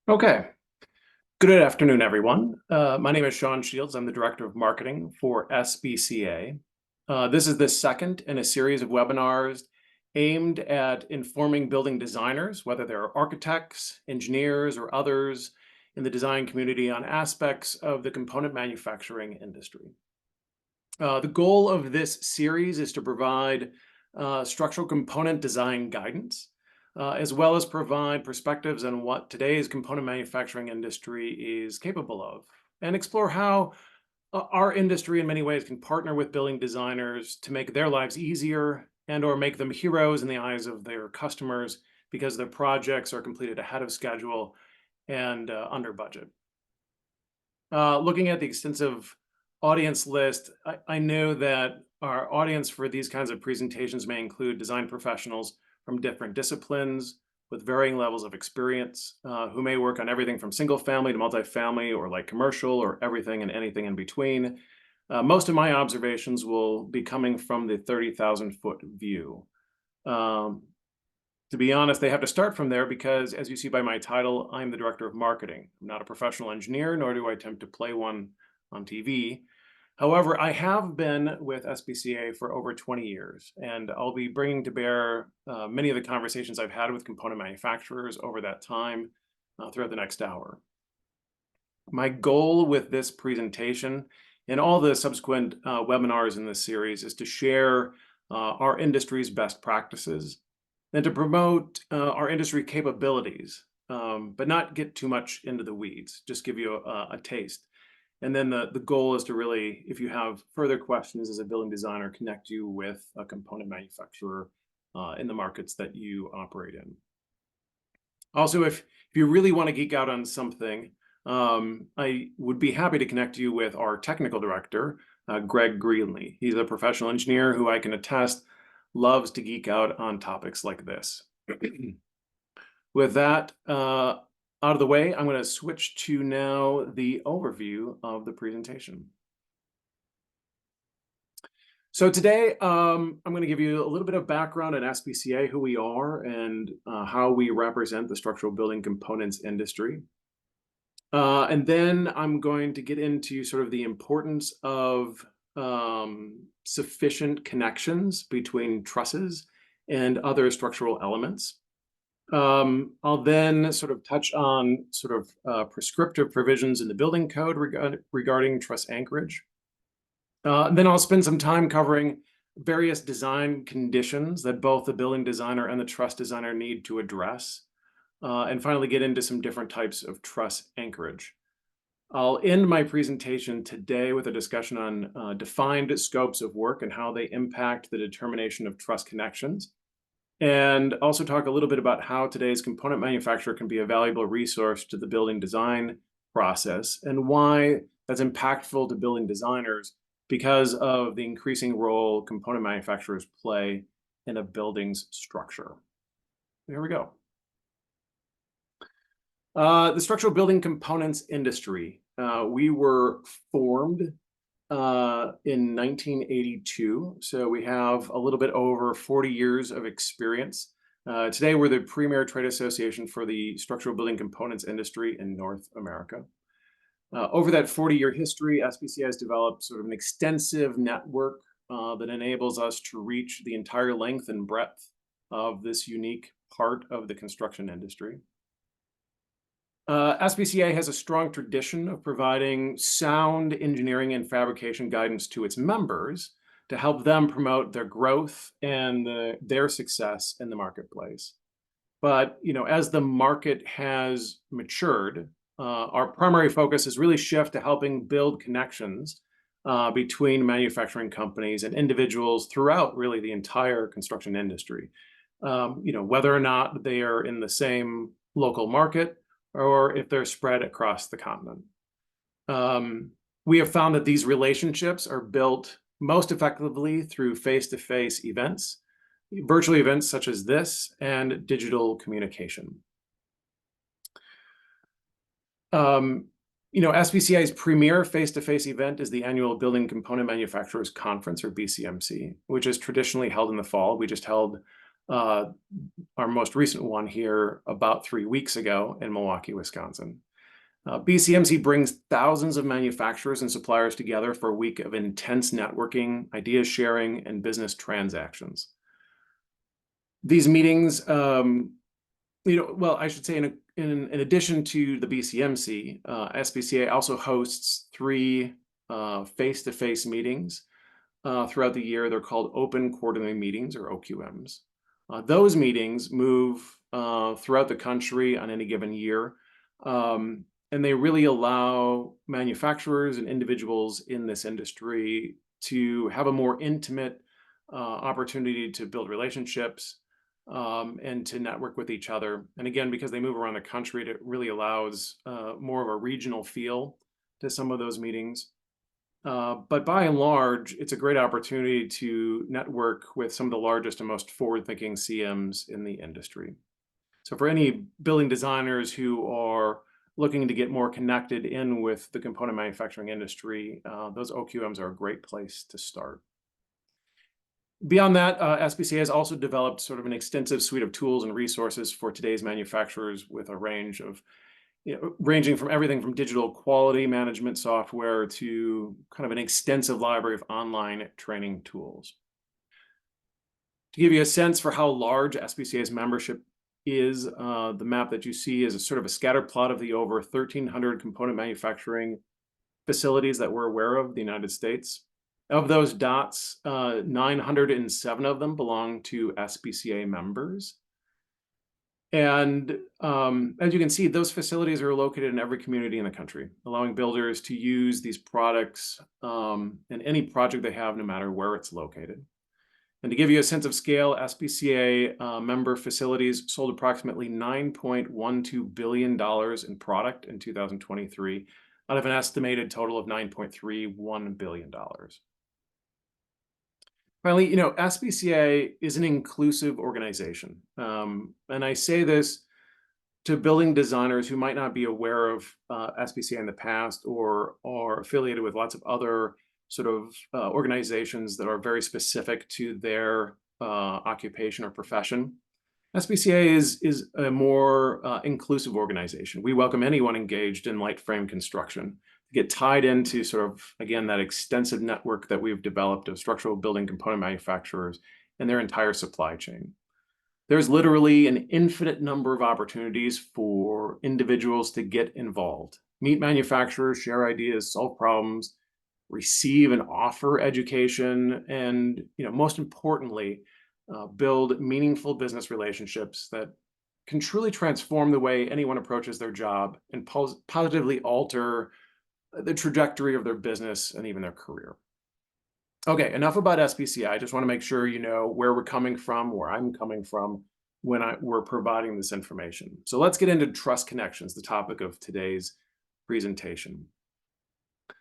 Okay. Good afternoon, everyone. My name is Sean Shields. I'm the Director of Marketing for SBCA. This is the second in a series of webinars aimed at informing building designers, whether they're architects, engineers, or others in the design community, on aspects of the component manufacturing industry. The goal of this series is to provide structural component design guidance, as well as provide perspectives on what today's component manufacturing industry is capable of, and explore how our industry in many ways can partner with building designers to make their lives easier and or make them heroes in the eyes of their customers because their projects are completed ahead of schedule and under budget. Looking at the extensive audience list, I know that our audience for these kinds of presentations may include design professionals from different disciplines with varying levels of experience, who may work on everything from single family to multifamily or light commercial or everything and anything in between. Most of my observations will be coming from the 30,000-foot view. To be honest, they have to start from there because, as you see by my title, I'm the Director of Marketing. I'm not a professional engineer, nor do I attempt to play one on TV. However, I have been with SBCA for over 20 years, and I'll be bringing to bear many of the conversations I've had with component manufacturers over that time throughout the next hour. My goal with this presentation and all the subsequent webinars in this series is to share our industry's best practices and to promote our industry capabilities, but not get too much into the weeds, just give you a taste. And then the goal is to really, if you have further questions as a building designer, connect you with a component manufacturer in the markets that you operate in. Also, if you really want to geek out on something, I would be happy to connect you with our technical director, Greg Greenlee. He's a professional engineer who I can attest loves to geek out on topics like this. With that out of the way, I'm going to switch to now the overview of the presentation. So today, I'm going to give you a little bit of background on SBCA, who we are, and how we represent the structural building components industry. And then I'm going to get into sort of the importance of sufficient connections between trusses and other structural elements. I'll then sort of touch on sort of prescriptive provisions in the building code regarding truss anchorage. Then I'll spend some time covering various design conditions that both the building designer and the truss designer need to address. And finally get into some different types of truss anchorage. I'll end my presentation today with a discussion on defined scopes of work and how they impact the determination of truss connections, and also talk a little bit about how today's component manufacturer can be a valuable resource to the building design process and why that's impactful to building designers because of the increasing role component manufacturers play in a building's structure. Here we go. The structural building components industry. We were formed in 1982, so we have a little bit over 40 years of experience. Today, we're the premier trade association for the structural building components industry in North America. Over that 40-year history, SBCA has developed sort of an extensive network that enables us to reach the entire length and breadth of this unique part of the construction industry. SBCA has a strong tradition of providing sound engineering and fabrication guidance to its members to help them promote their growth and their success in the marketplace. But as the market has matured, our primary focus has really shifted to helping build connections between manufacturing companies and individuals throughout really the entire construction industry. Whether or not they are in the same local market or if they're spread across the continent. We have found that these relationships are built most effectively through face-to-face events, virtual events such as this, and digital communication. SBCI's premier face-to-face event is the annual Building Component Manufacturers Conference, or BCMC, which is traditionally held in the fall. We just held our most recent one here about 3 weeks ago in Milwaukee, Wisconsin. BCMC brings thousands of manufacturers and suppliers together for a week of intense networking, idea sharing, and business transactions. These meetings, I should say in addition to the BCMC, SBCA also hosts 3 face-to-face meetings throughout the year. They're called Open Quarterly Meetings, or OQMs. Those meetings move throughout the country on any given year, and they really allow manufacturers and individuals in this industry to have a more intimate opportunity to build relationships and to network with each other. And again, because they move around the country, it really allows more of a regional feel to some of those meetings. But by and large, it's a great opportunity to network with some of the largest and most forward-thinking CMs in the industry. So for any building designers who are looking to get more connected in with the component manufacturing industry, those OQMs are a great place to start. Beyond that, SBCA has also developed sort of an extensive suite of tools and resources for today's manufacturers, with a range of, ranging from everything from digital quality management software to kind of an extensive library of online training tools. To give you a sense for how large SBCA's membership is, the map that you see is a sort of a scatter plot of the over 1,300 component manufacturing facilities that we're aware of in the United States. Of those dots, 907 of them belong to SBCA members. And as you can see, those facilities are located in every community in the country, allowing builders to use these products in any project they have, no matter where it's located. And to give you a sense of scale, SBCA member facilities sold approximately $9.12 billion in product in 2023, out of an estimated total of $9.31 billion. Finally, SBCA is an inclusive organization. And I say this to building designers who might not be aware of SBCA in the past, or are affiliated with lots of other sort of organizations that are very specific to their occupation or profession. SBCA is a more inclusive organization. We welcome anyone engaged in light frame construction to get tied into sort of, again, that extensive network that we've developed of structural building component manufacturers and their entire supply chain. There's literally an infinite number of opportunities for individuals to get involved, meet manufacturers, share ideas, solve problems, receive and offer education, and most importantly, build meaningful business relationships that can truly transform the way anyone approaches their job and positively alter the trajectory of their business and even their career. Okay, enough about SBCA. I just want to make sure you know where we're coming from, where I'm coming from when we're providing this information. So let's get into truss connections, the topic of today's presentation.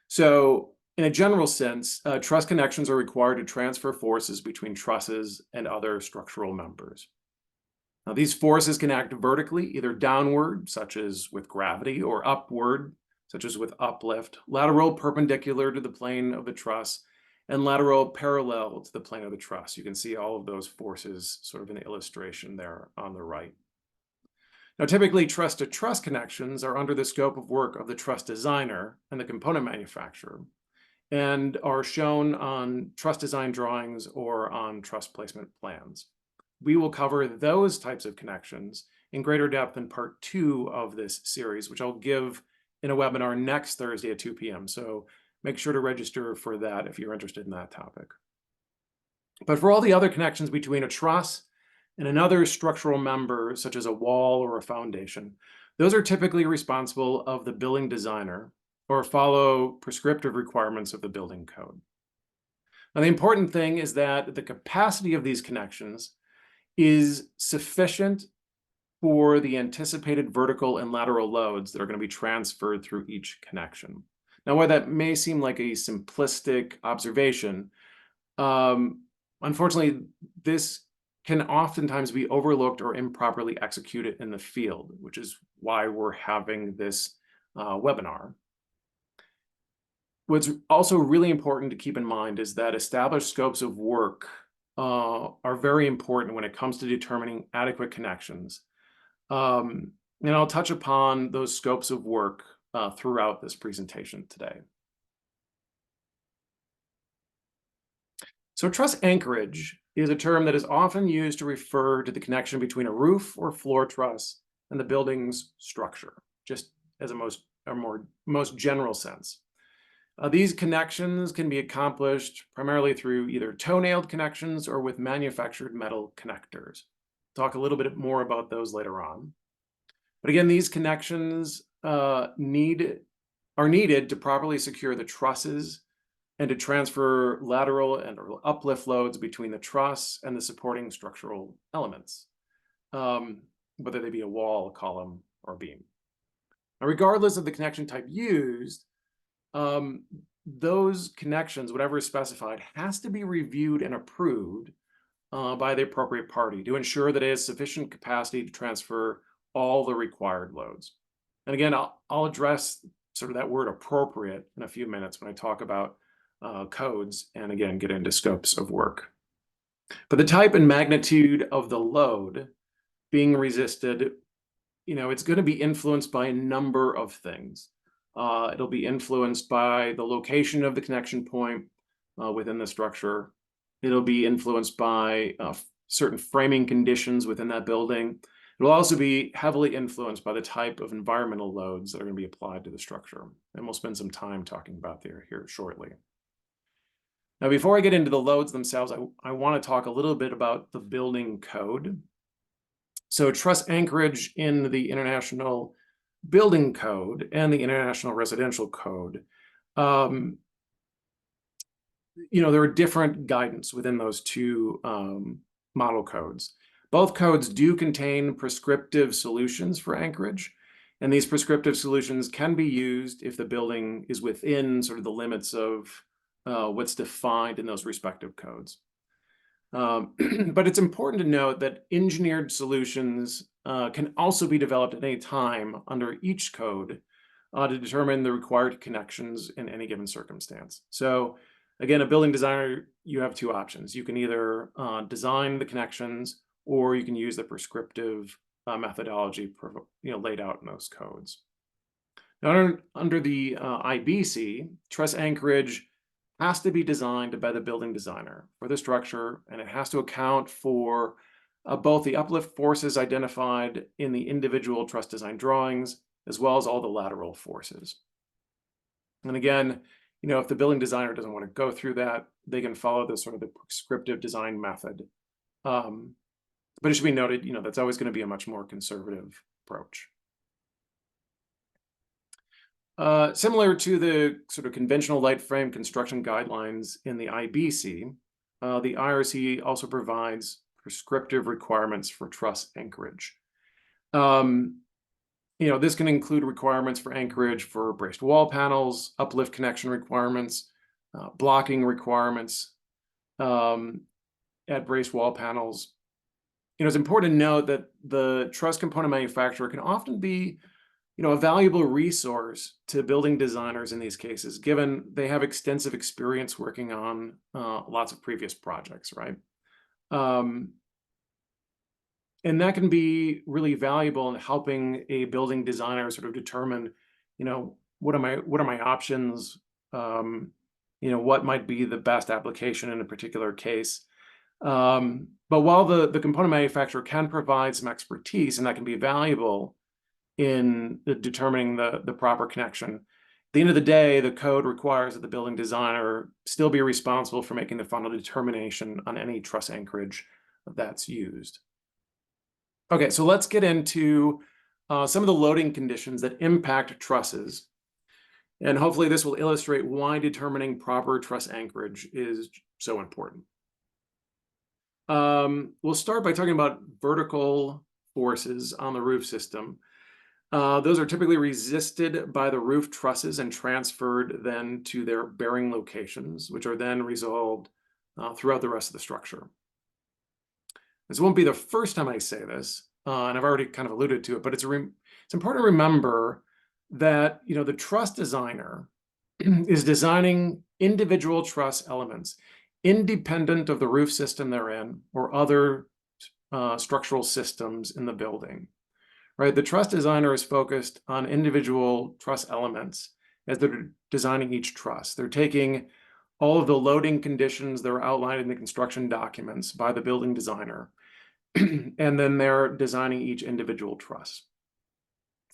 So in a general sense, truss connections are required to transfer forces between trusses and other structural members. Now, these forces can act vertically, either downward, such as with gravity, or upward, such as with uplift, lateral perpendicular to the plane of the truss, and lateral parallel to the plane of the truss. You can see all of those forces sort of in the illustration there on the right. Now, typically, truss-to-truss connections are under the scope of work of the truss designer and the component manufacturer, and are shown on truss design drawings or on truss placement plans. We will cover those types of connections in greater depth in part 2 of this series, which I'll give in a webinar next Thursday at 2 p.m. So make sure to register for that if you're interested in that topic. But for all the other connections between a truss and another structural member, such as a wall or a foundation, those are typically responsible of the building designer, or follow prescriptive requirements of the building code. Now, the important thing is that the capacity of these connections is sufficient for the anticipated vertical and lateral loads that are going to be transferred through each connection. Now, while that may seem like a simplistic observation, unfortunately, this can oftentimes be overlooked or improperly executed in the field, which is why we're having this webinar. What's also really important to keep in mind is that established scopes of work are very important when it comes to determining adequate connections. And I'll touch upon those scopes of work throughout this presentation today. So truss anchorage is a term that is often used to refer to the connection between a roof or floor truss and the building's structure, just as a most general sense. These connections can be accomplished primarily through either toe-nailed connections or with manufactured metal connectors. Talk a little bit more about those later on. But again, these connections are needed to properly secure the trusses and to transfer lateral and uplift loads between the truss and the supporting structural elements, whether they be a wall, a column, or a beam. Now, regardless of the connection type used, those connections, whatever is specified, has to be reviewed and approved by the appropriate party to ensure that it has sufficient capacity to transfer all the required loads. And again, I'll address sort of that word appropriate in a few minutes when I talk about codes and again get into scopes of work. But the type and magnitude of the load being resisted, it's going to be influenced by a number of things. It'll be influenced by the location of the connection point within the structure. It'll be influenced by certain framing conditions within that building. It'll also be heavily influenced by the type of environmental loads that are going to be applied to the structure. And we'll spend some time talking about here shortly. Now, before I get into the loads themselves, I want to talk a little bit about the building code. So truss anchorage in the International Building Code and the International Residential Code, there are different guidance within those two model codes. Both codes do contain prescriptive solutions for anchorage, and these prescriptive solutions can be used if the building is within sort of the limits of what's defined in those respective codes. But it's important to note that engineered solutions can also be developed at any time under each code to determine the required connections in any given circumstance. So again, a building designer, you have two options. You can either design the connections or you can use the prescriptive methodology laid out in those codes. Now, under the IBC, truss anchorage has to be designed by the building designer for the structure, and it has to account for both the uplift forces identified in the individual truss design drawings, as well as all the lateral forces. And again, if the building designer doesn't want to go through that, they can follow the sort of the prescriptive design method. But it should be noted, that's always going to be a much more conservative approach. Similar to the sort of conventional light frame construction guidelines in the IBC, the IRC also provides prescriptive requirements for truss anchorage. This can include requirements for anchorage for braced wall panels, uplift connection requirements, blocking requirements at braced wall panels. It's important to note that the truss component manufacturer can often be a valuable resource to building designers in these cases, given they have extensive experience working on lots of previous projects, right? And that can be really valuable in helping a building designer sort of determine, what are my options? What might be the best application in a particular case? But while the component manufacturer can provide some expertise, and that can be valuable in determining the proper connection, at the end of the day, the code requires that the building designer still be responsible for making the final determination on any truss anchorage that's used. Okay, so let's get into some of the loading conditions that impact trusses. And hopefully this will illustrate why determining proper truss anchorage is so important. We'll start by talking about vertical forces on the roof system. Those are typically resisted by the roof trusses and transferred then to their bearing locations, which are then resolved throughout the rest of the structure. This won't be the first time I say this, and I've already kind of alluded to it, but it's important to remember that the truss designer is designing individual truss elements independent of the roof system they're in or other structural systems in the building, right? The truss designer is focused on individual truss elements as they're designing each truss. They're taking all of the loading conditions that are outlined in the construction documents by the building designer, and then they're designing each individual truss.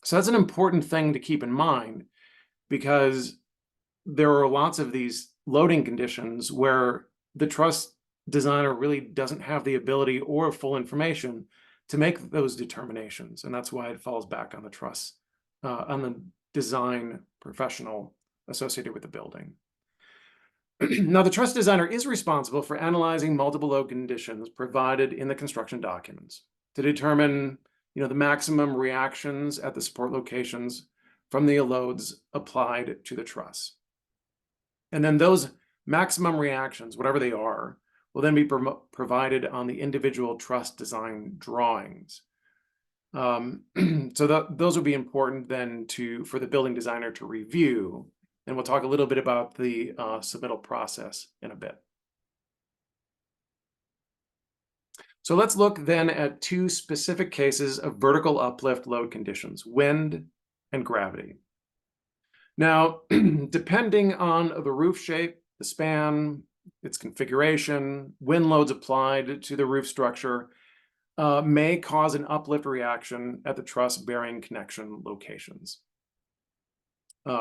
So that's an important thing to keep in mind, because there are lots of these loading conditions where the truss designer really doesn't have the ability or full information to make those determinations. And that's why it falls back on the truss, on the design professional associated with the building. Now, the truss designer is responsible for analyzing multiple load conditions provided in the construction documents to determine, the maximum reactions at the support locations from the loads applied to the truss. And then those maximum reactions, whatever they are, will then be provided on the individual truss design drawings. So those will be important then for the building designer to review. And we'll talk a little bit about the submittal process in a bit. So let's look then at two specific cases of vertical uplift load conditions, wind and gravity. Now, depending on the roof shape, the span, its configuration, wind loads applied to the roof structure may cause an uplift reaction at the truss bearing connection locations.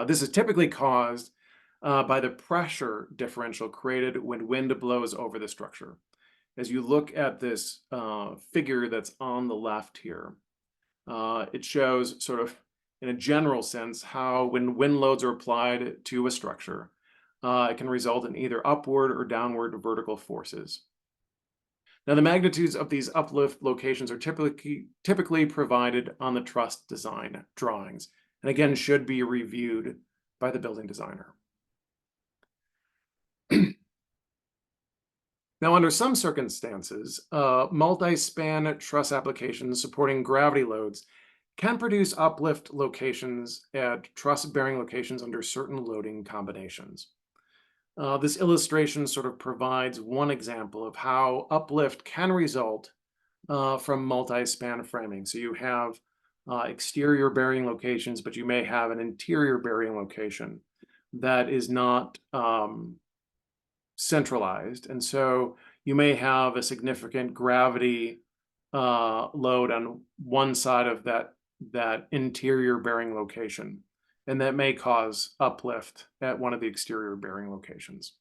This is typically caused by the pressure differential created when wind blows over the structure. As you look at this figure that's on the left here, it shows sort of in a general sense how when wind loads are applied to a structure, it can result in either upward or downward vertical forces. Now, the magnitudes of these uplift locations are typically provided on the truss design drawings, and again, should be reviewed by the building designer. Now, under some circumstances, multi-span truss applications supporting gravity loads can produce uplift locations at truss-bearing locations under certain loading combinations. This illustration sort of provides one example of how uplift can result from multi-span framing. So you have exterior bearing locations, but you may have an interior bearing location that is not centralized. And so you may have a significant gravity load on one side of that interior bearing location, and that may cause uplift at one of the exterior bearing locations.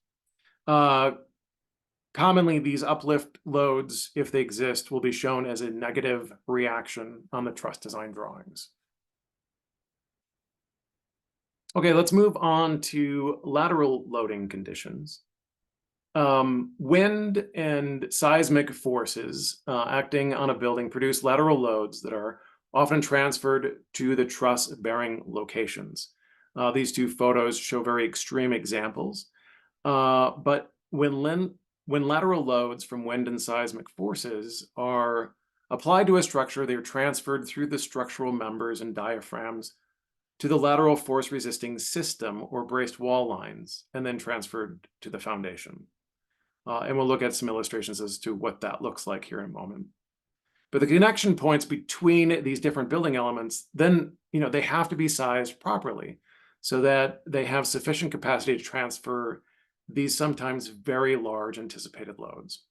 Commonly, these uplift loads, if they exist, will be shown as a negative reaction on the truss design drawings. Okay, let's move on to lateral loading conditions. Wind and seismic forces acting on a building produce lateral loads that are often transferred to the truss bearing locations. These two photos show very extreme examples, but when lateral loads from wind and seismic forces are applied to a structure, they are transferred through the structural members and diaphragms to the lateral force resisting system or braced wall lines, and then transferred to the foundation. And we'll look at some illustrations as to what that looks like here in a moment. But the connection points between these different building elements, then, they have to be sized properly so that they have sufficient capacity to transfer these sometimes very large anticipated loads.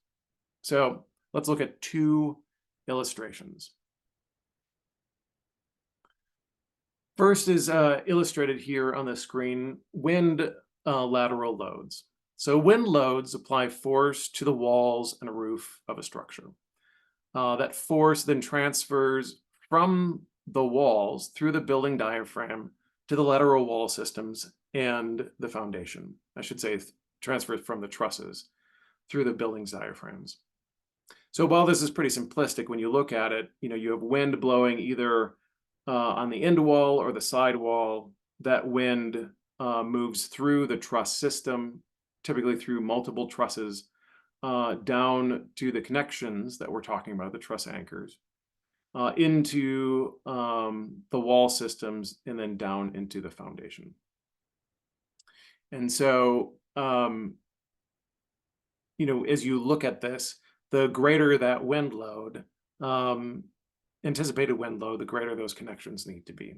So let's look at two illustrations. First is illustrated here on the screen, wind lateral loads. So wind loads apply force to the walls and roof of a structure. That force then transfers from the walls through the building diaphragm to the lateral wall systems and the foundation. I should say transfers from the trusses through the building's diaphragms. So while this is pretty simplistic, when you look at it, you have wind blowing either on the end wall or the side wall. That wind moves through the truss system, typically through multiple trusses, down to the connections that we're talking about, the truss anchors, into the wall systems, and then down into the foundation. And so as you look at this, the greater that wind load, anticipated wind load, the greater those connections need to be.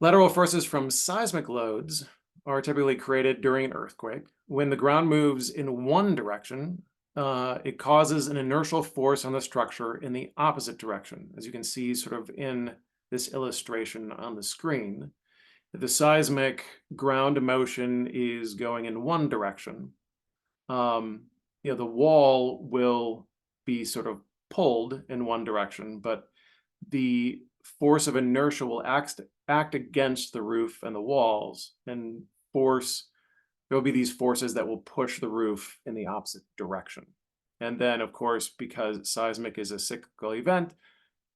Lateral forces from seismic loads are typically created during an earthquake. When the ground moves in one direction, it causes an inertial force on the structure in the opposite direction, as you can see sort of in this illustration on the screen. If the seismic ground motion is going in one direction, the wall will be sort of pulled in one direction, but the force of inertia will act against the roof and the walls, and there will be these forces that will push the roof in the opposite direction. And then, of course, because seismic is a cyclical event,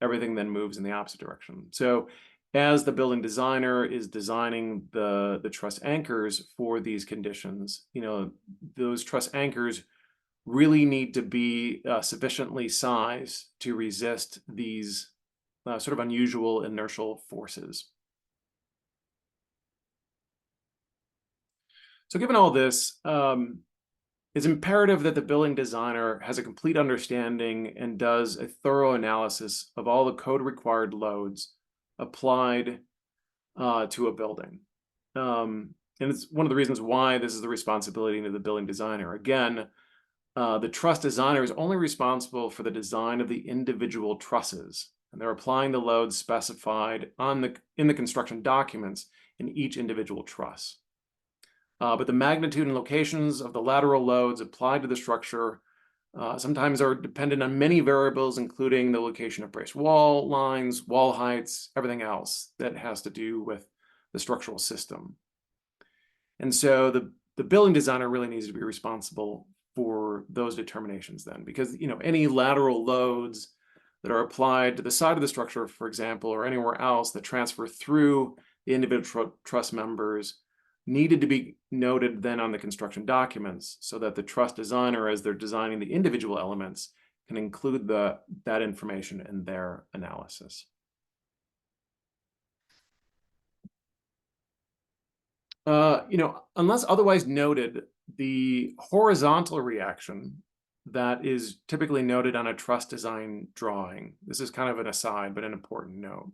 everything then moves in the opposite direction. So as the building designer is designing the truss anchors for these conditions, those truss anchors really need to be sufficiently sized to resist these sort of unusual inertial forces. So given all this, it's imperative that the building designer has a complete understanding and does a thorough analysis of all the code required loads applied to a building. And it's one of the reasons why this is the responsibility of the building designer. Again, the truss designer is only responsible for the design of the individual trusses, and they're applying the loads specified in the construction documents in each individual truss. But the magnitude and locations of the lateral loads applied to the structure sometimes are dependent on many variables, including the location of braced wall lines, wall heights, everything else that has to do with the structural system. And so the building designer really needs to be responsible for those determinations then, because any lateral loads that are applied to the side of the structure, for example, or anywhere else that transfer through the individual truss members needed to be noted then on the construction documents, so that the truss designer, as they're designing the individual elements, can include that information in their analysis. Unless otherwise noted, the horizontal reaction that is typically noted on a truss design drawing, this is kind of an aside, but an important note.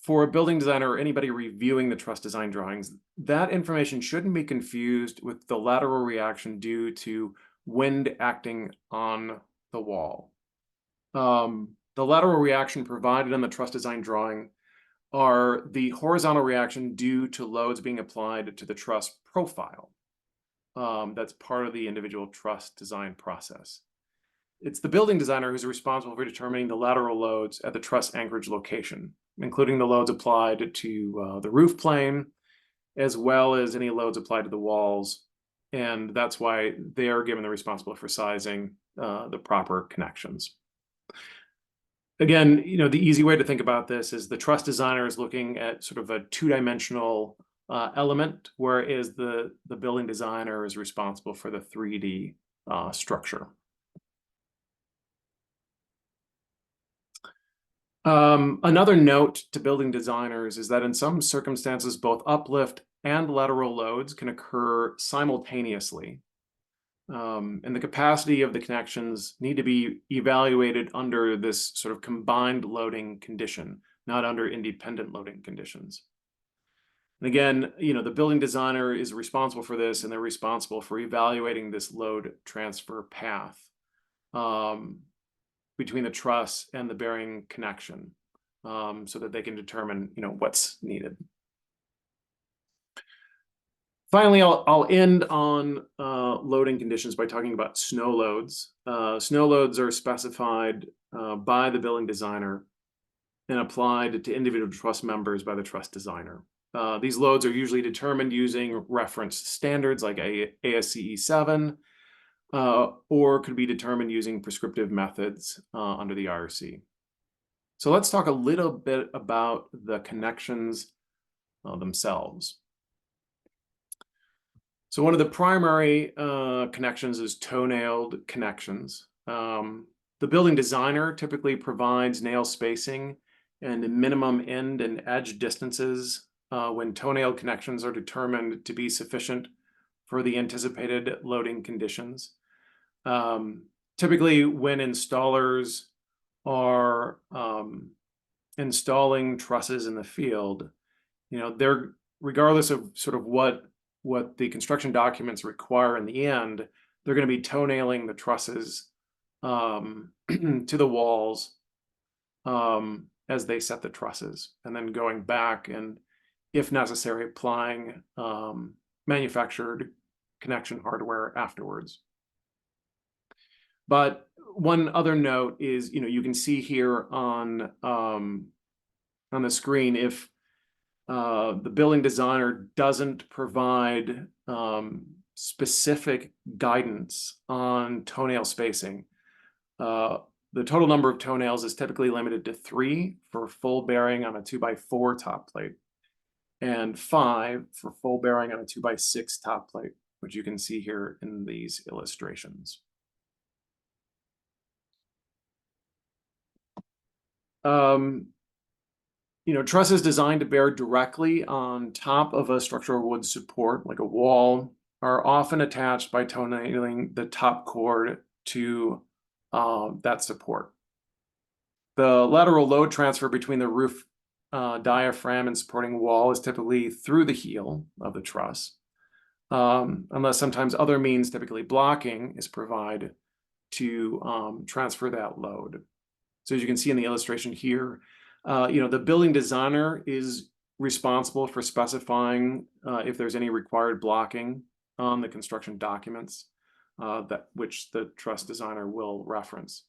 For a building designer or anybody reviewing the truss design drawings, that information shouldn't be confused with the lateral reaction due to wind acting on the wall. The lateral reaction provided in the truss design drawing are the horizontal reaction due to loads being applied to the truss profile. That's part of the individual truss design process. It's the building designer who's responsible for determining the lateral loads at the truss anchorage location, including the loads applied to the roof plane, as well as any loads applied to the walls. And that's why they are given the responsibility for sizing the proper connections. Again, the easy way to think about this is the truss designer is looking at sort of a two-dimensional element, whereas the building designer is responsible for the 3D structure. Another note to building designers is that in some circumstances, both uplift and lateral loads can occur simultaneously. And the capacity of the connections need to be evaluated under this sort of combined loading condition, not under independent loading conditions. And again, the building designer is responsible for this, and they're responsible for evaluating this load transfer path between the truss and the bearing connection, so that they can determine, what's needed. Finally, I'll end on loading conditions by talking about snow loads. Snow loads are specified by the building designer and applied to individual truss members by the truss designer. These loads are usually determined using reference standards like ASCE 7, or could be determined using prescriptive methods under the IRC. So let's talk a little bit about the connections themselves. So one of the primary connections is toe-nailed connections. The building designer typically provides nail spacing and minimum end and edge distances when toenail connections are determined to be sufficient for the anticipated loading conditions. Typically, when installers are installing trusses in the field, they're, regardless of sort of what the construction documents require in the end, they're going to be toenailing the trusses to the walls as they set the trusses, and then going back and, if necessary, applying manufactured connection hardware afterwards. But one other note is, you can see here on the screen, if the building designer doesn't provide specific guidance on toenail spacing, the total number of toenails is typically limited to 3 for full bearing on a 2x4 top plate, and 5 for full bearing on a 2x6 top plate, which you can see here in these illustrations. Trusses designed to bear directly on top of a structural wood support, like a wall, are often attached by toenailing the top cord to that support. The lateral load transfer between the roof diaphragm and supporting wall is typically through the heel of the truss, unless sometimes other means, typically blocking, is provided to transfer that load. So as you can see in the illustration here, the building designer is responsible for specifying if there's any required blocking on the construction documents which the truss designer will reference.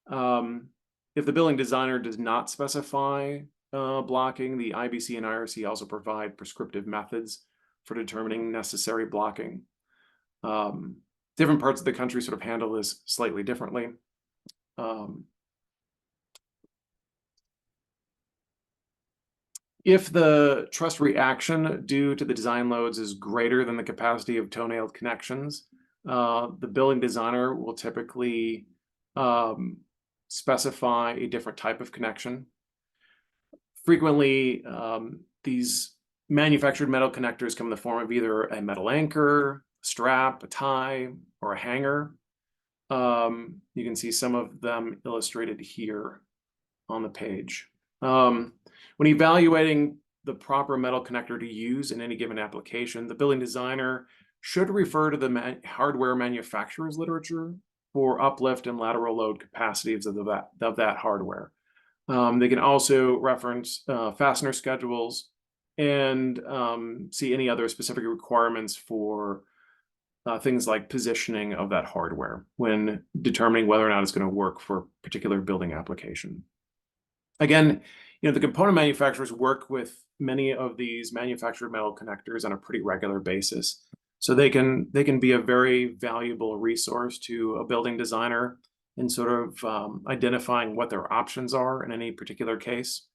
If the building designer does not specify blocking, the IBC and IRC also provide prescriptive methods for determining necessary blocking. Different parts of the country sort of handle this slightly differently. If the truss reaction due to the design loads is greater than the capacity of toenail connections, the building designer will typically specify a different type of connection. Frequently, these manufactured metal connectors come in the form of either a metal anchor, a strap, a tie, or a hanger. You can see some of them illustrated here on the page. When evaluating the proper metal connector to use in any given application, the building designer should refer to the hardware manufacturer's literature for uplift and lateral load capacities of that hardware. They can also reference fastener schedules and see any other specific requirements for things like positioning of that hardware when determining whether or not it's going to work for a particular building application. Again, the component manufacturers work with many of these manufactured metal connectors on a pretty regular basis. So they can be a very valuable resource to a building designer in sort of identifying what their options are in any particular case.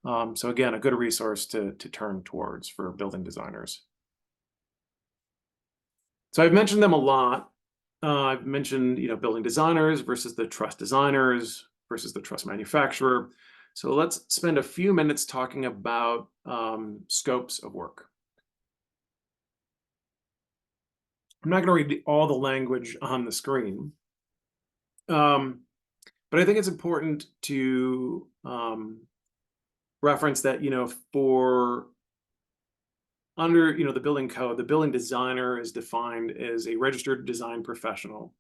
So again, a good resource to turn towards for building designers. So I've mentioned them a lot. I've mentioned, building designers versus the truss designers versus the truss manufacturer. So let's spend a few minutes talking about scopes of work. I'm not going to read all the language on the screen, but I think it's important to reference that, for under, the building code, the building designer is defined as a registered design professional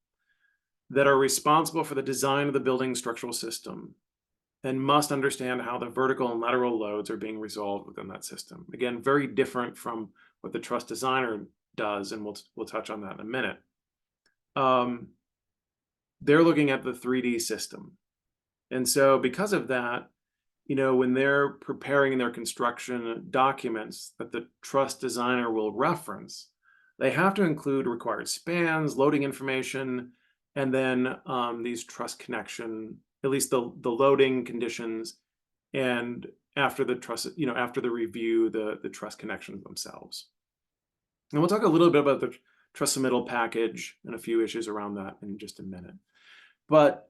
that are responsible for the design of the building structural system and must understand how the vertical and lateral loads are being resolved within that system. Again, very different from what the truss designer does, and we'll touch on that in a minute. They're looking at the 3D system. And so because of that, when they're preparing their construction documents that the truss designer will reference, they have to include required spans, loading information, and then these truss connection, at least the loading conditions, and after the truss, after the review, the truss connections themselves. And we'll talk a little bit about the truss submittal package and a few issues around that in just a minute. But,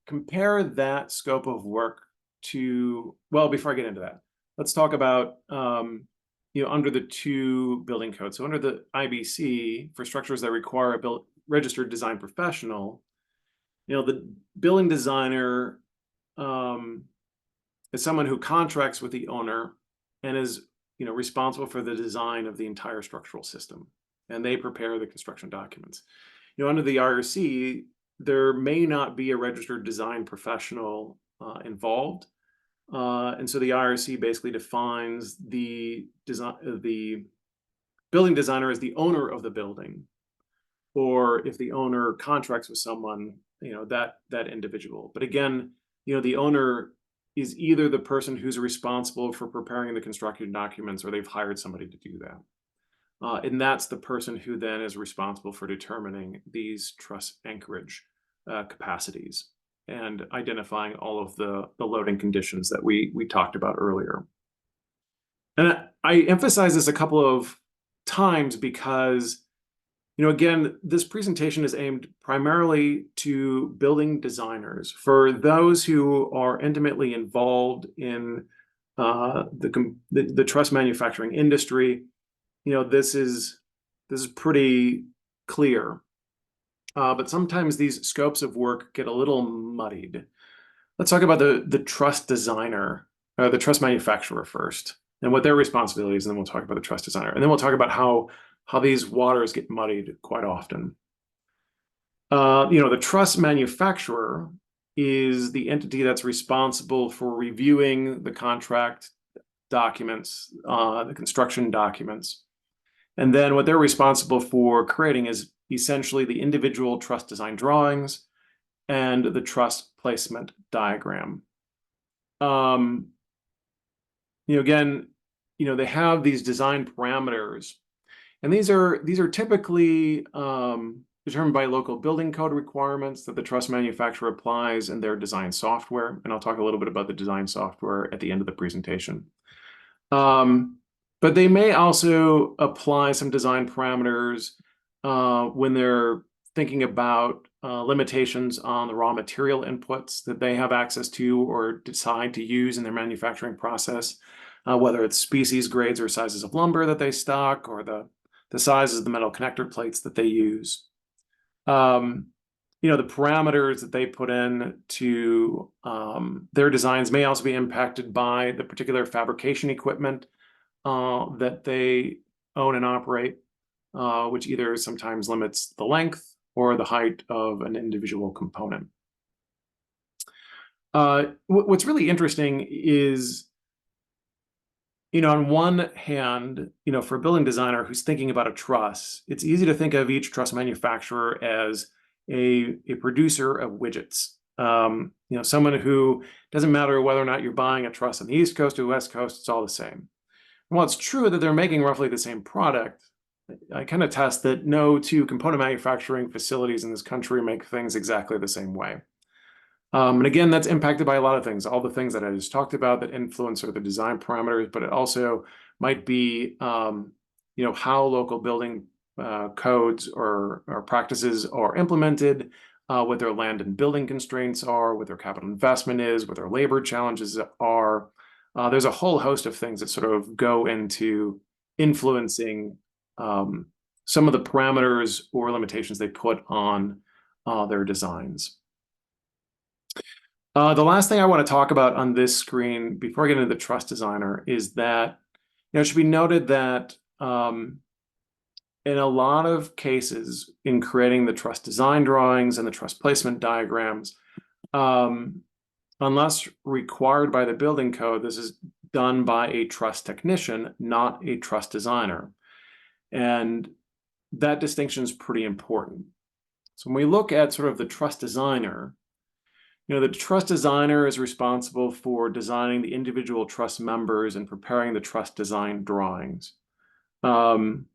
compare that scope of work to, well, before I get into that, let's talk about under the two building codes. So under the IBC, for structures that require a registered design professional, the building designer is someone who contracts with the owner and is responsible for the design of the entire structural system, and they prepare the construction documents. Under the IRC, there may not be a registered design professional involved, and so the IRC basically defines the building designer as the owner of the building, or if the owner contracts with someone, that individual. But again, the owner is either the person who's responsible for preparing the construction documents, or they've hired somebody to do that. And that's the person who then is responsible for determining these truss anchorage capacities and identifying all of the loading conditions that we talked about earlier. And I emphasize this a couple of times because, again, this presentation is aimed primarily to building designers. For those who are intimately involved in the truss manufacturing industry, this is pretty clear. But sometimes these scopes of work get a little muddied. Let's talk about the truss designer, the truss manufacturer first, and what their responsibilities, and then we'll talk about the truss designer. And then we'll talk about how these waters get muddied quite often. The truss manufacturer is the entity that's responsible for reviewing the contract documents, the construction documents. And then what they're responsible for creating is essentially the individual truss design drawings and the truss placement diagram. Again, they have these design parameters, and these are typically determined by local building code requirements that the truss manufacturer applies in their design software. And I'll talk a little bit about the design software at the end of the presentation. But they may also apply some design parameters when they're thinking about limitations on the raw material inputs that they have access to or decide to use in their manufacturing process, whether it's species, grades, or sizes of lumber that they stock, or the sizes of the metal connector plates that they use. The parameters that they put in to their designs may also be impacted by the particular fabrication equipment that they own and operate, which either sometimes limits the length or the height of an individual component. What's really interesting is, on one hand, for a building designer who's thinking about a truss, it's easy to think of each truss manufacturer as a producer of widgets. Someone who doesn't matter whether or not you're buying a truss on the East Coast or the West Coast, it's all the same. And while it's true that they're making roughly the same product, I can attest that no two component manufacturing facilities in this country make things exactly the same way. And again, that's impacted by a lot of things, all the things that I just talked about that influence sort of the design parameters, but it also might be, how local building codes or practices are implemented, what their land and building constraints are, what their capital investment is, what their labor challenges are. There's a whole host of things that sort of go into influencing some of the parameters or limitations they put on their designs. The last thing I want to talk about on this screen before I get into the truss designer is that it should be noted that in a lot of cases in creating the truss design drawings and the truss placement diagrams, unless required by the building code, this is done by a truss technician, not a truss designer. And that distinction is pretty important. So when we look at sort of the truss designer, the truss designer is responsible for designing the individual truss members and preparing the truss design drawings. The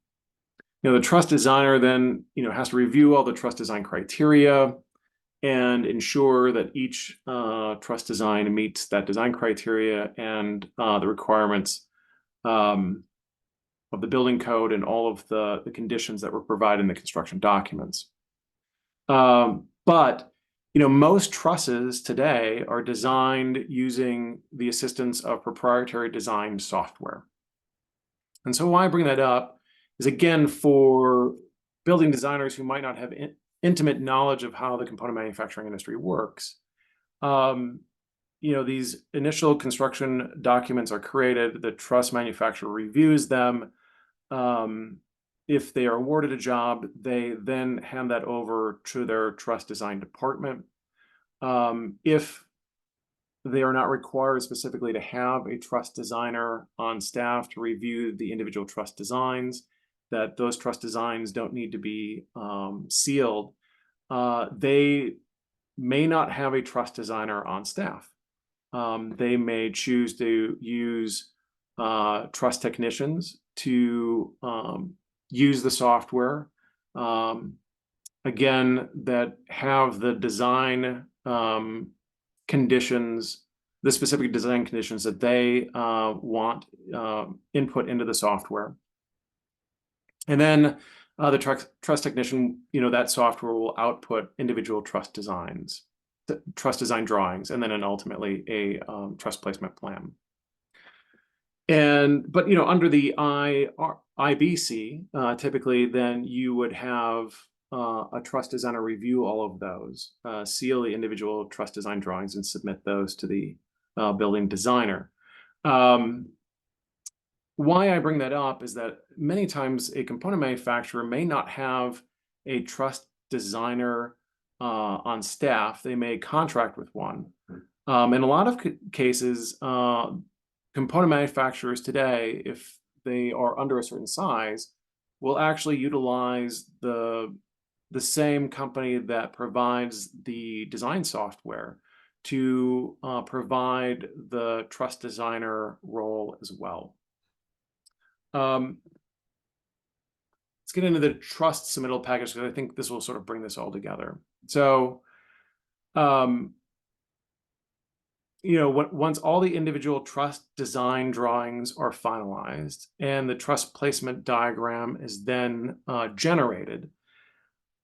truss designer then, has to review all the truss design criteria and ensure that each truss design meets that design criteria and the requirements of the building code and all of the conditions that were provided in the construction documents. But most trusses today are designed using the assistance of proprietary design software. And so why I bring that up is, again, for building designers who might not have intimate knowledge of how the component manufacturing industry works. These initial construction documents are created, the truss manufacturer reviews them. If they are awarded a job, they then hand that over to their truss design department. If they are not required specifically to have a truss designer on staff to review the individual truss designs, that those truss designs don't need to be sealed, they may not have a truss designer on staff. They may choose to use truss technicians to use the software, again, that have the design conditions, the specific design conditions that they want input into the software. And then the truss technician, that software will output individual truss designs, truss design drawings, and then ultimately a truss placement plan. But under the IBC, typically then you would have a truss designer review all of those, seal the individual truss design drawings, and submit those to the building designer. Why I bring that up is that many times a component manufacturer may not have a truss designer on staff. They may contract with one. In a lot of cases, component manufacturers today, if they are under a certain size, will actually utilize the same company that provides the design software to provide the truss designer role as well. Let's get into the truss submittal package, because I think this will sort of bring this all together. So, once all the individual truss design drawings are finalized and the truss placement diagram is then generated,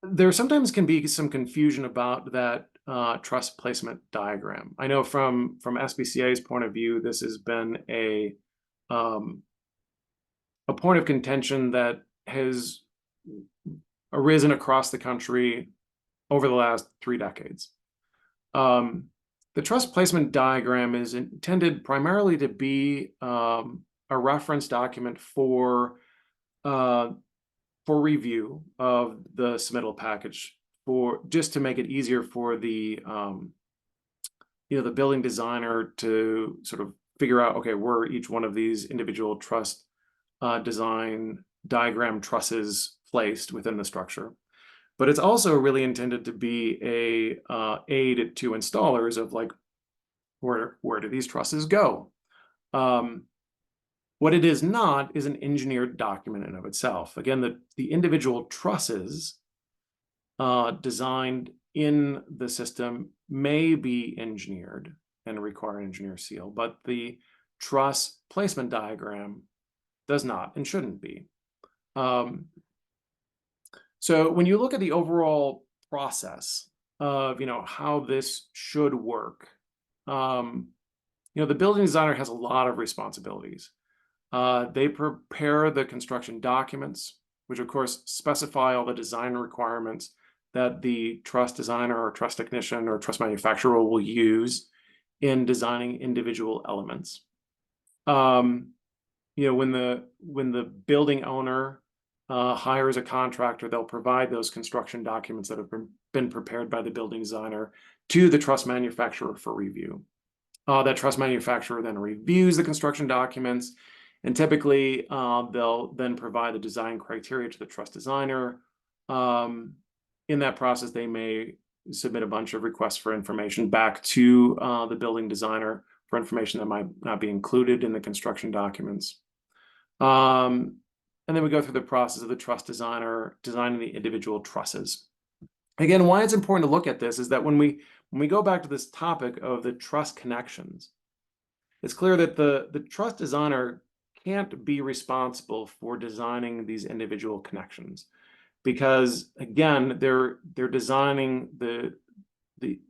there sometimes can be some confusion about that truss placement diagram. I know from SBCA's point of view, this has been a point of contention that has arisen across the country over the last 3 decades. The truss placement diagram is intended primarily to be a reference document for review of the submittal package, just to make it easier for the the building designer to sort of figure out, okay, where each one of these individual truss design diagram trusses placed within the structure. But it's also really intended to be a aid to installers of, like, where do these trusses go? What it is not is an engineered document in and of itself. Again, the individual trusses designed in the system may be engineered and require an engineer seal, but the truss placement diagram does not and shouldn't be. So when you look at the overall process of how this should work, the building designer has a lot of responsibilities. They prepare the construction documents, which of course specify all the design requirements that the truss designer or truss technician or truss manufacturer will use in designing individual elements. When the building owner hires a contractor, they'll provide those construction documents that have been prepared by the building designer to the truss manufacturer for review. That truss manufacturer then reviews the construction documents, and typically they'll then provide the design criteria to the truss designer. In that process, they may submit a bunch of requests for information back to the building designer for information that might not be included in the construction documents. And then we go through the process of the truss designer designing the individual trusses. Again, why it's important to look at this is that when we go back to this topic of the truss connections, it's clear that the truss designer can't be responsible for designing these individual connections, because again, they're designing the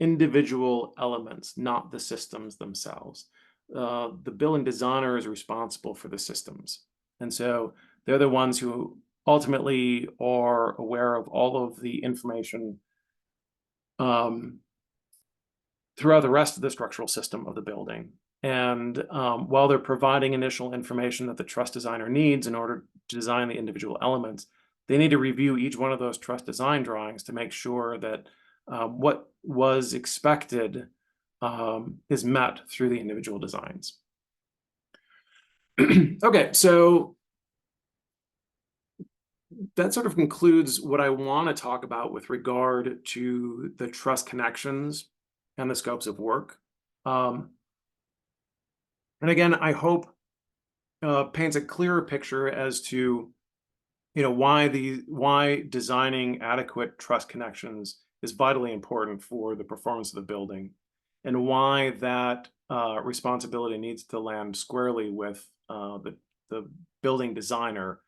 individual elements, not the systems themselves. The building designer is responsible for the systems. And so they're the ones who ultimately are aware of all of the information throughout the rest of the structural system of the building. And while they're providing initial information that the truss designer needs in order to design the individual elements, they need to review each one of those truss design drawings to make sure that what was expected is met through the individual designs. Okay, so that sort of concludes what I want to talk about with regard to the truss connections and the scopes of work. And again, I hope paints a clearer picture as to why designing adequate truss connections is vitally important for the performance of the building, and why that responsibility needs to land squarely with the building designer,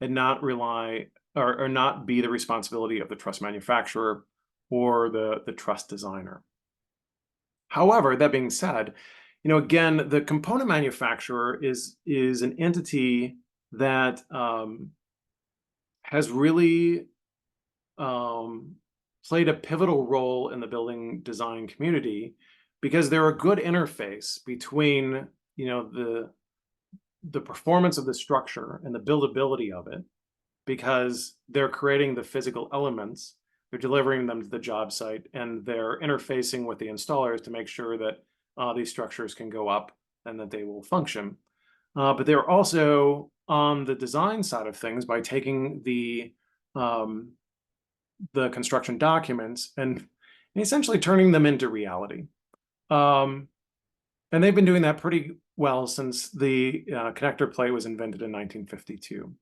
and not rely or not be the responsibility of the truss manufacturer or the truss designer. However, that being said, again, the component manufacturer is an entity that has really played a pivotal role in the building design community, because they're a good interface between the performance of the structure and the buildability of it, because they're creating the physical elements, they're delivering them to the job site, and they're interfacing with the installers to make sure that these structures can go up and that they will function. But they're also on the design side of things by taking the construction documents and essentially turning them into reality. And they've been doing that pretty well since the connector plate was invented in 1952.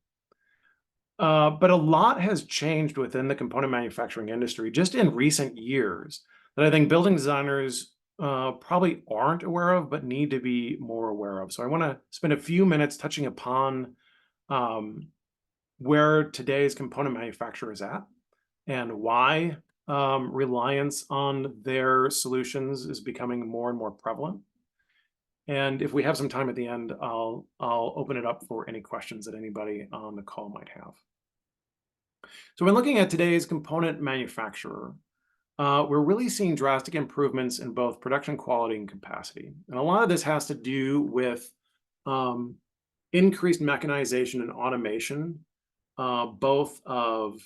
But a lot has changed within the component manufacturing industry just in recent years that I think building designers probably aren't aware of, but need to be more aware of. So I want to spend a few minutes touching upon where today's component manufacturer is at, and why reliance on their solutions is becoming more and more prevalent. And if we have some time at the end, I'll open it up for any questions that anybody on the call might have. So when looking at today's component manufacturer, we're really seeing drastic improvements in both production quality and capacity. And a lot of this has to do with increased mechanization and automation, both of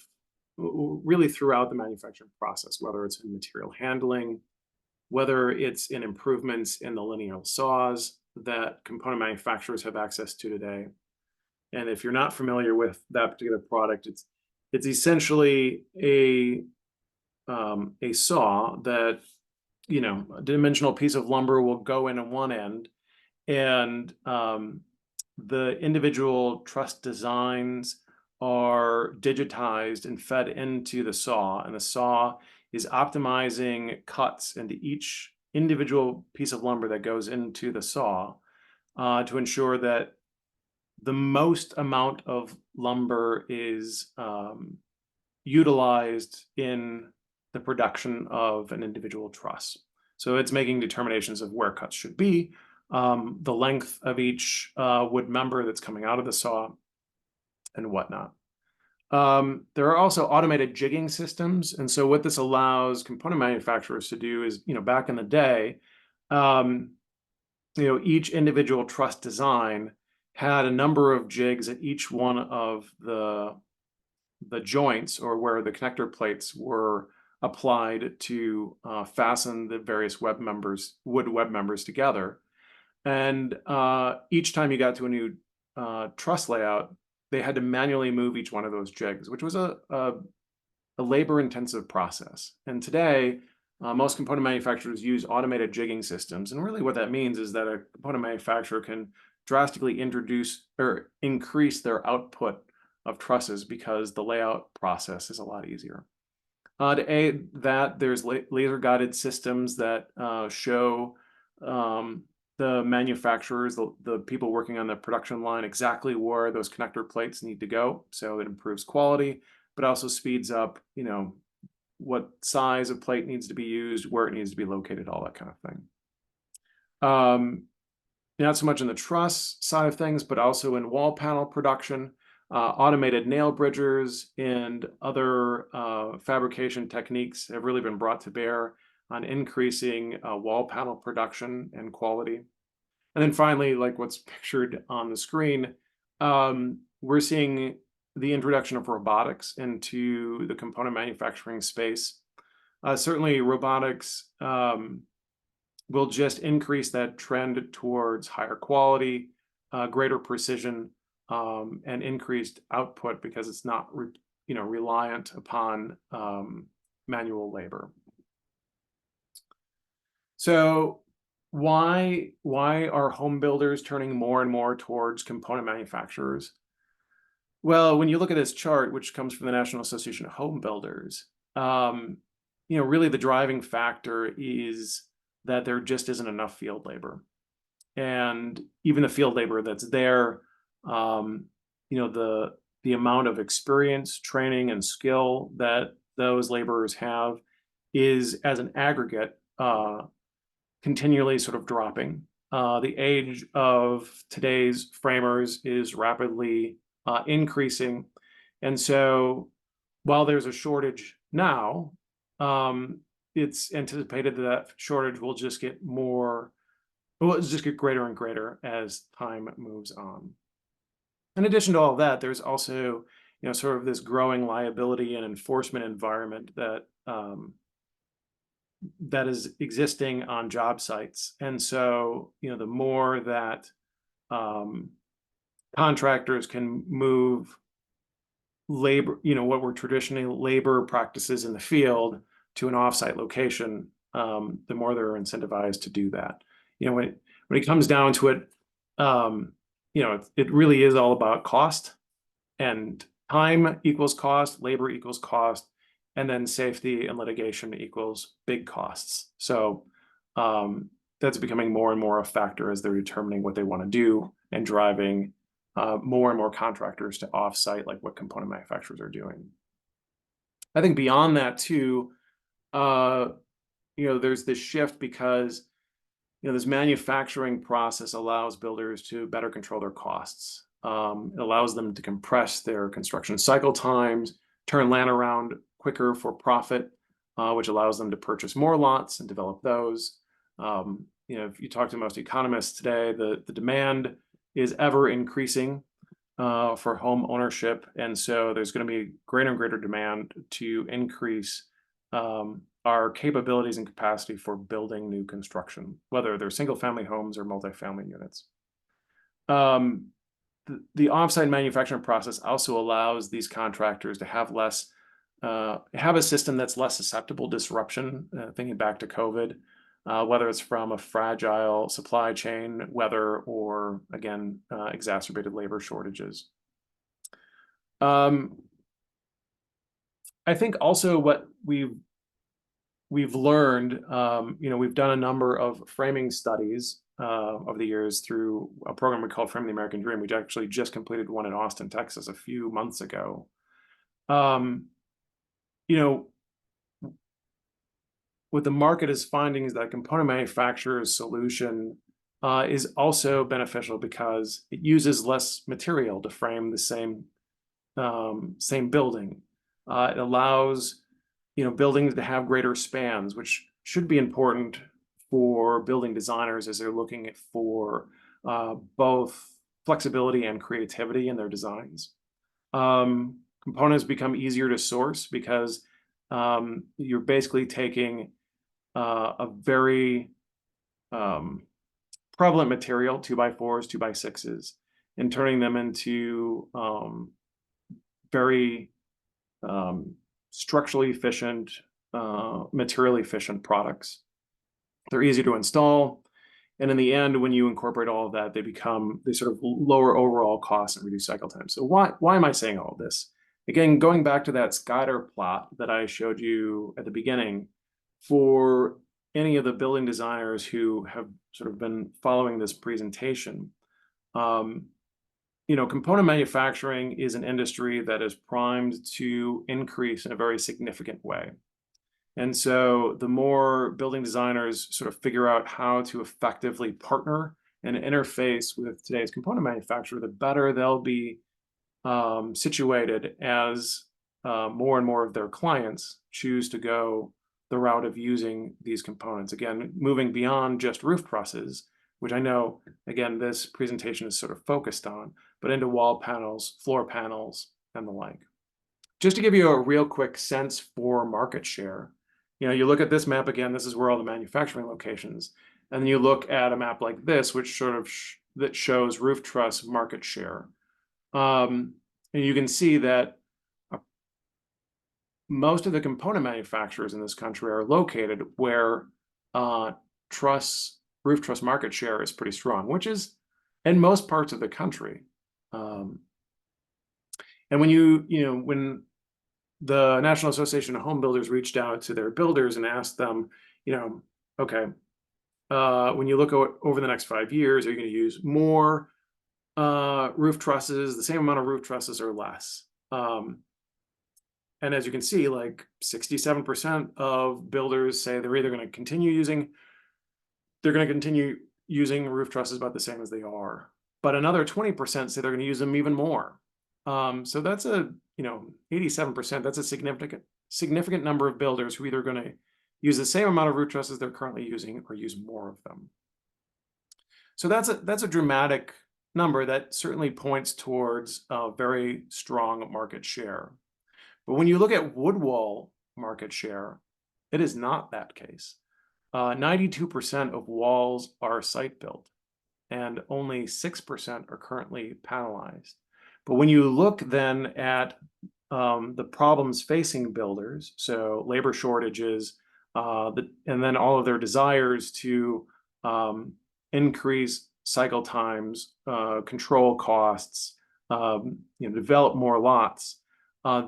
really throughout the manufacturing process, whether it's in material handling, whether it's in improvements in the linear saws that component manufacturers have access to today. And if you're not familiar with that particular product, it's essentially a saw that, a dimensional piece of lumber will go in on one end, and the individual truss designs are digitized and fed into the saw, and the saw is optimizing cuts into each individual piece of lumber that goes into the saw to ensure that the most amount of lumber is utilized in the production of an individual truss. So it's making determinations of where cuts should be, the length of each wood member that's coming out of the saw, and whatnot. There are also automated jigging systems. And so what this allows component manufacturers to do is, back in the day, each individual truss design had a number of jigs at each one of the joints, or where the connector plates were applied to fasten the various wood web members together. And each time you got to a new truss layout, they had to manually move each one of those jigs, which was a labor-intensive process. And today, most component manufacturers use automated jigging systems. And really what that means is that a component manufacturer can drastically increase their output of trusses because the layout process is a lot easier. To aid that, there's laser-guided systems that show the manufacturers, the people working on the production line, exactly where those connector plates need to go. So it improves quality, but also speeds up, what size of plate needs to be used, where it needs to be located, all that kind of thing. not so much in the truss side of things, but also in wall panel production, automated nail bridgers and other fabrication techniques have really been brought to bear on increasing wall panel production and quality. And then finally, like what's pictured on the screen, we're seeing the introduction of robotics into the component manufacturing space. Certainly robotics will just increase that trend towards higher quality, greater precision, and increased output because it's not reliant upon manual labor. So why are home builders turning more and more towards component manufacturers? Well, when you look at this chart, which comes from the National Association of Home Builders, really the driving factor is that there just isn't enough field labor. And even the field labor that's there, the amount of experience, training, and skill that those laborers have is, as an aggregate, continually sort of dropping. The age of today's framers is rapidly increasing. And so while there's a shortage now, it's anticipated that that shortage will just get greater and greater as time moves on. In addition to all of that, there's also, sort of this growing liability and enforcement environment that is existing on job sites. And so, the more that contractors can move labor, what were traditionally labor practices in the field to an offsite location, the more they're incentivized to do that. When it comes down to it, it really is all about cost, and time equals cost, labor equals cost, and then safety and litigation equals big costs. So that's becoming more and more a factor as they're determining what they want to do and driving more and more contractors to offsite, like what component manufacturers are doing. I think beyond that too, there's this shift because this manufacturing process allows builders to better control their costs. It allows them to compress their construction cycle times, turn land around quicker for profit, which allows them to purchase more lots and develop those. If you talk to most economists today, the demand is ever increasing for home ownership. And so there's going to be greater and greater demand to increase our capabilities and capacity for building new construction, whether they're single family homes or multifamily units. The offsite manufacturing process also allows these contractors to have have a system that's less susceptible to disruption, thinking back to COVID, whether it's from a fragile supply chain, weather, or again, exacerbated labor shortages. I think also what we've learned, we've done a number of framing studies over the years through a program we call Framing the American Dream. We actually just completed one in Austin, Texas a few months ago. What the market is finding is that component manufacturer's solution is also beneficial because it uses less material to frame the same building. It allows buildings to have greater spans, which should be important for building designers as they're looking for both flexibility and creativity in their designs. Components become easier to source because you're basically taking a very prevalent material, 2x4s, 2x6s, and turning them into very structurally efficient, materially efficient products. They're easy to install. And in the end, when you incorporate all of that, they sort of lower overall costs and reduce cycle time. So why am I saying all of this? Again, going back to that scatter plot that I showed you at the beginning, for any of the building designers who have sort of been following this presentation, component manufacturing is an industry that is primed to increase in a very significant way. And so the more building designers sort of figure out how to effectively partner and interface with today's component manufacturer, the better they'll be situated as more and more of their clients choose to go the route of using these components. Again, moving beyond just roof trusses, which I know, again, this presentation is sort of focused on, but into wall panels, floor panels, and the like. Just to give you a real quick sense for market share, you look at this map again, this is where all the manufacturing locations, and then you look at a map like this, which sort of that shows roof truss market share. And you can see that most of the component manufacturers in this country are located where roof truss market share is pretty strong, which is in most parts of the country. And when the National Association of Home Builders reached out to their builders and asked them, okay, when you look over the next 5 years, are you going to use more roof trusses, the same amount of roof trusses, or less? And as you can see, like 67% of builders say they're either going to continue using roof trusses about the same as they are, but another 20% say they're going to use them even more. So that's 87%. That's a significant number of builders who either going to use the same amount of roof trusses they're currently using or use more of them. So that's a dramatic number that certainly points towards a very strong market share. But when you look at wood wall market share, it is not that case. 92% of walls are site built, and only 6% are currently panelized. But when you look then at the problems facing builders, so labor shortages, and then all of their desires to increase cycle times, control costs, develop more lots,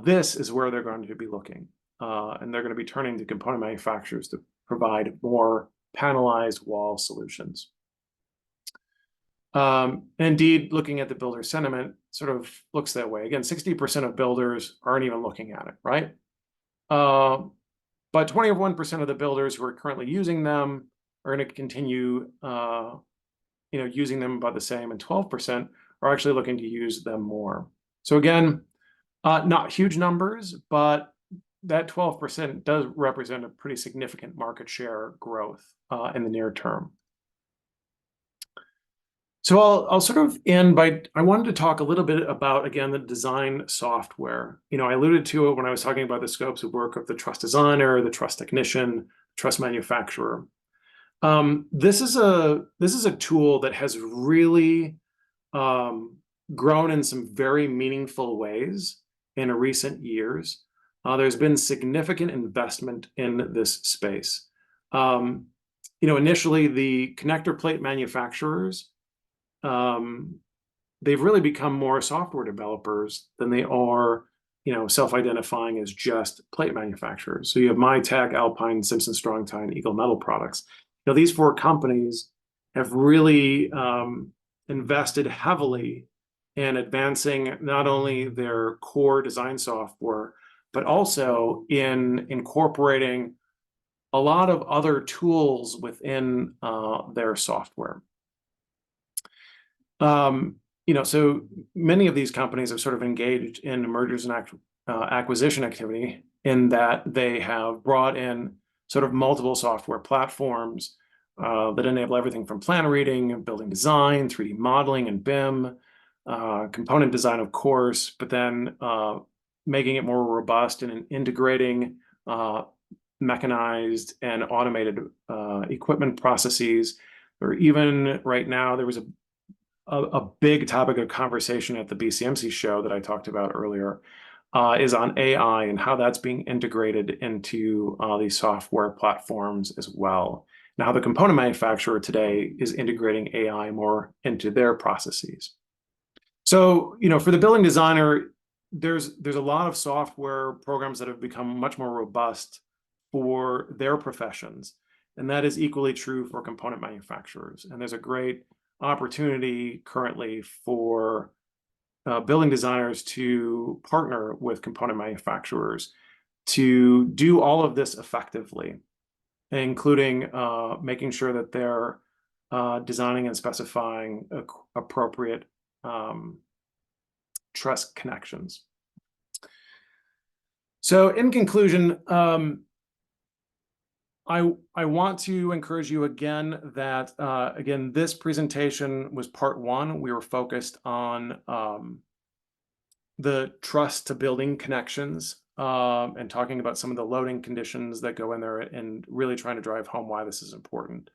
this is where they're going to be looking. And they're going to be turning to component manufacturers to provide more panelized wall solutions. Indeed, looking at the builder sentiment sort of looks that way. Again, 60% of builders aren't even looking at it, right? But 21% of the builders who are currently using them are going to continue, using them about the same, and 12% are actually looking to use them more. So again, not huge numbers, but that 12% does represent a pretty significant market share growth in the near term. So I'll sort of end by, I wanted to talk a little bit about, again, the design software. I alluded to it when I was talking about the scopes of work of the truss designer, the truss technician, truss manufacturer. This is a tool that has really grown in some very meaningful ways in recent years. There's been significant investment in this space. Initially, the connector plate manufacturers, they've really become more software developers than they are, self-identifying as just plate manufacturers. So you have MyTech, Alpine, Simpson Strong-Tie, and Eagle Metal Products. These 4 companies have really invested heavily in advancing not only their core design software, but also in incorporating a lot of other tools within their software. So many of these companies have sort of engaged in mergers and acquisition activity, in that they have brought in sort of multiple software platforms that enable everything from plan reading, building design, 3D modeling, and BIM, component design, of course, but then making it more robust and integrating mechanized and automated equipment processes. Or even right now, there was a big topic of conversation at the BCMC show that I talked about earlier, is on AI and how that's being integrated into these software platforms as well. And how the component manufacturer today is integrating AI more into their processes. So, for the building designer, there's a lot of software programs that have become much more robust for their professions. And that is equally true for component manufacturers. And there's a great opportunity currently for building designers to partner with component manufacturers to do all of this effectively, including making sure that they're designing and specifying appropriate truss connections. So in conclusion, I want to encourage you again that, again, this presentation was part one. We were focused on the truss to building connections and talking about some of the loading conditions that go in there and really trying to drive home why this is important.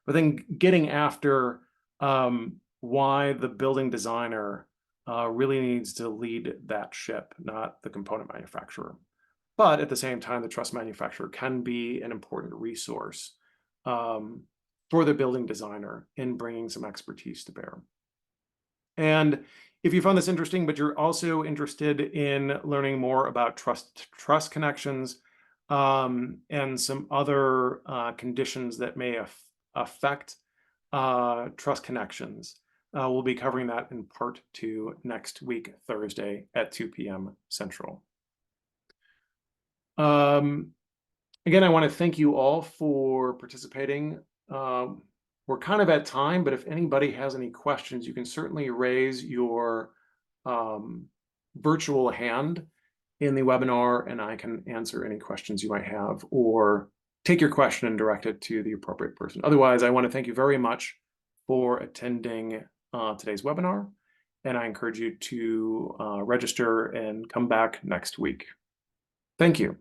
But then getting after why the building designer really needs to lead that ship, not the component manufacturer. But at the same time, the truss manufacturer can be an important resource for the building designer in bringing some expertise to bear. And if you found this interesting, but you're also interested in learning more about truss connections and some other conditions that may affect truss connections, we'll be covering that in part 2 next week, Thursday at 2 p.m. Central. Again, I want to thank you all for participating. We're kind of at time, but if anybody has any questions, you can certainly raise your virtual hand in the webinar, and I can answer any questions you might have or take your question and direct it to the appropriate person. Otherwise, I want to thank you very much for attending today's webinar, and I encourage you to register and come back next week. Thank you.